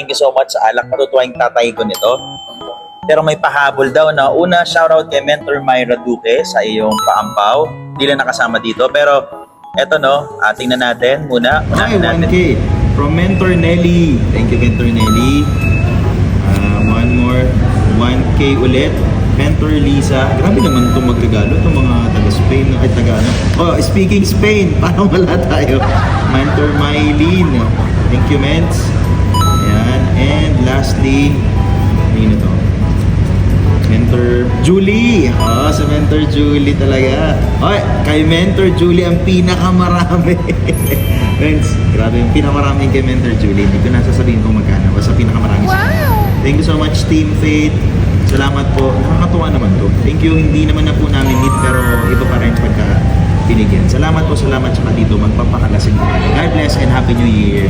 Thank you so much sa alak. Matutuwa yung tatay ko nito. Pero may pahabol daw na una, shoutout kay Mentor Myra Duque sa iyong paampaw. Hindi lang nakasama dito. Pero eto no, tingnan natin muna. Ay, Unahin natin. 1K from Mentor Nelly. Thank you, Mentor Nelly. One more. 1K ulit. Mentor Lisa. Grabe naman itong magregalo. Itong mga taga-Spain. Ay, taga-ano. Oh, speaking Spain. Parang wala tayo. Mentor Mylene. Thank you, Ments. Ayan. And lastly, ano to? Mentor Julie. Oh, sa Mentor Julie talaga. Oy, kay Mentor Julie ang pinakamarami. Friends, grabe yung pinakamarami kay Mentor Julie. Hindi ko nasasabihin kung magkano. Basta pinakamarami. Wow! Thank you so much, Team Faith. Salamat po. Nakakatuwa naman to. Thank you. Hindi naman na po namin need pero iba pa rin pagka pinigyan. Salamat po, salamat sa dito. Magpapakalasig po. God bless and Happy New Year.